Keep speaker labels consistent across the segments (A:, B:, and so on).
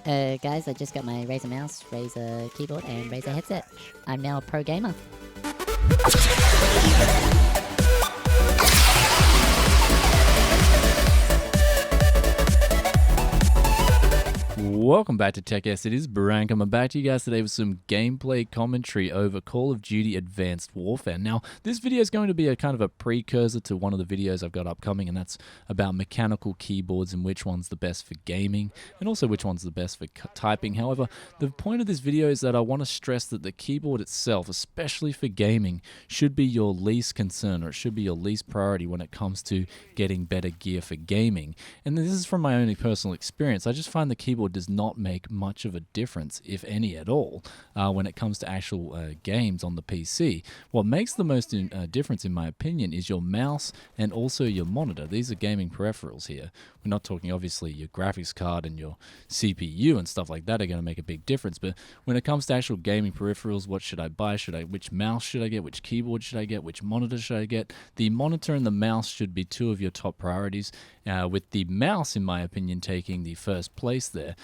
A: Guys, I just got my Razer mouse, Razer keyboard, and Razer headset. I'm now a pro gamer.
B: Welcome back to TechS. It is Barank. I'm back to you guys today with some gameplay commentary over Call of Duty Advanced Warfare. Now, this video is going to be a kind of a precursor to one of the videos I've got upcoming, and that's about mechanical keyboards and which one's the best for gaming, and also which one's the best for typing. However, the point of this video is that I want to stress that the keyboard itself, especially for gaming, should be your least concern, or it should be your least priority when it comes to getting better gear for gaming. And this is from my own personal experience. I just find the keyboard does not make much of a difference, if any at all, when it comes to actual games on the PC. What makes the most difference, in my opinion, is your mouse and also your monitor. These are gaming peripherals here. We're not talking, obviously, your graphics card and your CPU and stuff like that are going to make a big difference. But when it comes to actual gaming peripherals, what should I buy? Which mouse should I get? Which keyboard should I get? Which monitor should I get? The monitor and the mouse should be two of your top priorities, with the mouse, in my opinion, taking the first place there.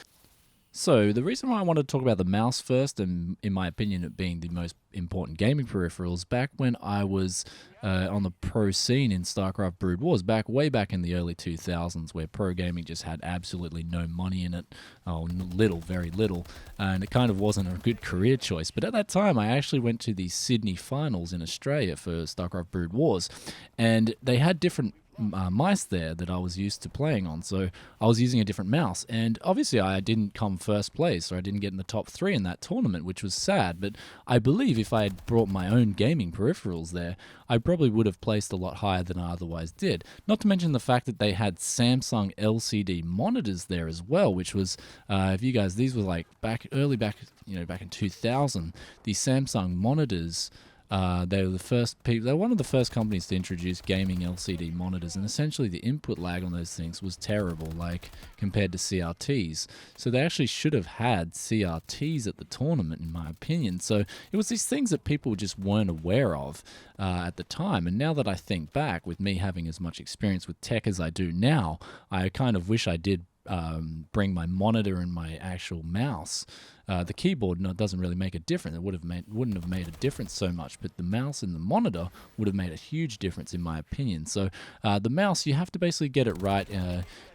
B: So the reason why I wanted to talk about the mouse first, and in my opinion it being the most important gaming peripherals, back when I was on the pro scene in StarCraft Brood Wars, way back in the early 2000s, where pro gaming just had absolutely no money in it, very little, and it kind of wasn't a good career choice. But at that time I actually went to the Sydney finals in Australia for StarCraft Brood Wars, and they had different mice there that I was used to playing on, so I was using a different mouse, and obviously I didn't come first place, or I didn't get in the top 3 in that tournament, which was sad. But I believe if I had brought my own gaming peripherals there, I probably would have placed a lot higher than I otherwise did. Not to mention the fact that they had Samsung LCD monitors there as well, which was, if you guys, these were like back in 2000, the Samsung monitors. They were the first people. They were one of the first companies to introduce gaming LCD monitors, and essentially the input lag on those things was terrible, like compared to CRTs. So they actually should have had CRTs at the tournament, in my opinion. So it was these things that people just weren't aware of at the time. And now that I think back, with me having as much experience with tech as I do now, I kind of wish I did bring my monitor and my actual mouse. The keyboard doesn't really make a difference. It wouldn't have made a difference so much, but the mouse and the monitor would have made a huge difference, in my opinion. So the mouse, you have to basically get it right.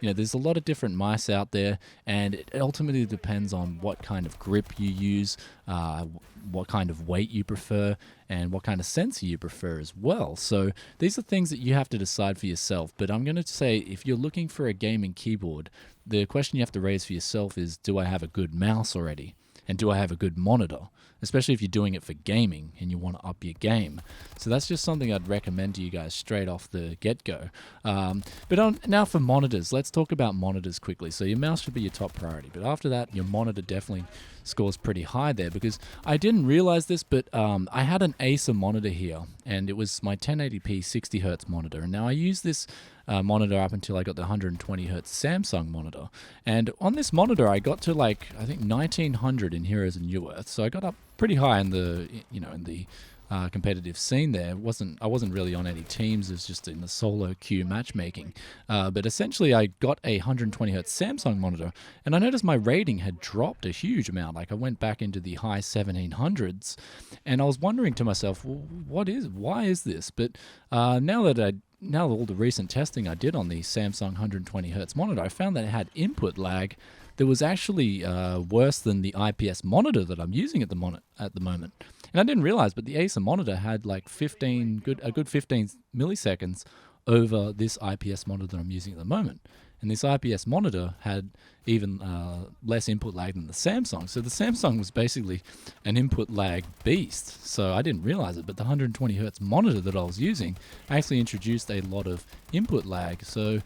B: There's a lot of different mice out there, and it ultimately depends on what kind of grip you use, what kind of weight you prefer, and what kind of sensor you prefer as well. So these are things that you have to decide for yourself. But I'm going to say, if you're looking for a gaming keyboard, the question you have to raise for yourself is, do I have a good mouse already? And do I have a good monitor? Especially if you're doing it for gaming and you want to up your game. So that's just something I'd recommend to you guys straight off the get-go. Now for monitors. Let's talk about monitors quickly. So your mouse should be your top priority. But after that, your monitor definitely scores pretty high there, because I didn't realize this, but I had an Acer monitor here, and it was my 1080p 60Hz monitor. And now I use this monitor up until I got the 120Hz Samsung monitor. And on this monitor, I got to I think 1900 in Heroes and New Earth. So I got up pretty high in the competitive scene there. I wasn't really on any teams. It was just in the solo queue matchmaking. But essentially, I got a 120Hz Samsung monitor, and I noticed my rating had dropped a huge amount. I went back into the high 1700s, and I was wondering to myself, well, why is this? But now all the recent testing I did on the Samsung 120Hz monitor, I found that it had input lag that was actually worse than the IPS monitor that I'm using at the moment. And I didn't realize, but the Acer monitor had a good 15 milliseconds over this IPS monitor that I'm using at the moment. And this IPS monitor had even less input lag than the Samsung. So the Samsung was basically an input lag beast. So I didn't realize it, but the 120Hz monitor that I was using actually introduced a lot of input lag. So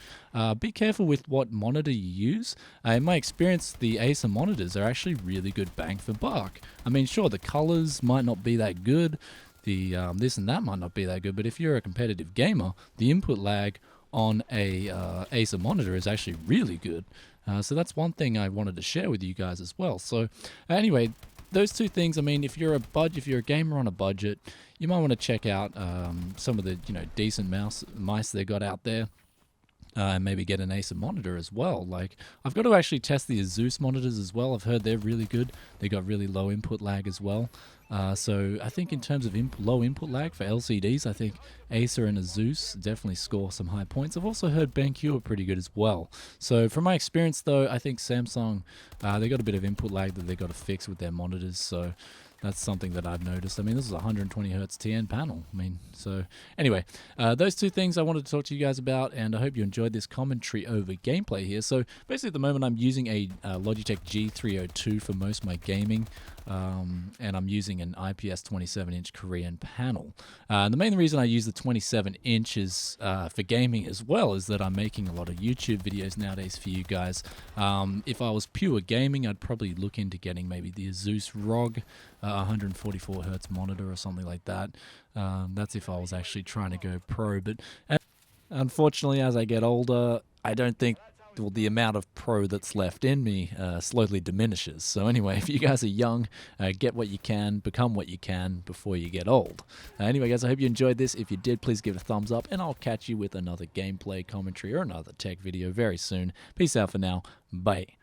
B: be careful with what monitor you use. In my experience, the Acer monitors are actually really good bang for buck. I mean, sure, the colors might not be that good. The this and that might not be that good. But if you're a competitive gamer, the input lag on a Acer monitor is actually really good. So that's one thing I wanted to share with you guys as well. So anyway, those two things. I mean, if you're a gamer on a budget, you might want to check out some of the decent mice they got out there. and maybe get an Acer monitor as well. Like, I've got to actually test the Asus monitors as well. I've heard they're really good. They got really low input lag as well. So I think in terms of low input lag for LCDs, I think Acer and Asus definitely score some high points. I've also heard BenQ are pretty good as well. So from my experience though, I think Samsung, they got a bit of input lag that they got to fix with their monitors. So that's something that I've noticed. I mean, this is a 120 hertz TN panel. I mean, so anyway, those two things I wanted to talk to you guys about, and I hope you enjoyed this commentary over gameplay here. So basically at the moment I'm using a Logitech G302 for most of my gaming, and I'm using an IPS 27-inch Korean panel. And the main reason I use the 27 inches for gaming as well is that I'm making a lot of YouTube videos nowadays for you guys. If I was pure gaming, I'd probably look into getting maybe the Asus ROG 144 hertz monitor or something like that. That's if I was actually trying to go pro, but unfortunately as I get older, I don't think the amount of pro that's left in me slowly diminishes. So anyway, if you guys are young, get what you can, become what you can before you get old. Anyway guys, I hope you enjoyed this. If you did, please give it a thumbs up, and I'll catch you with another gameplay commentary or another tech video very soon. Peace out for now. Bye.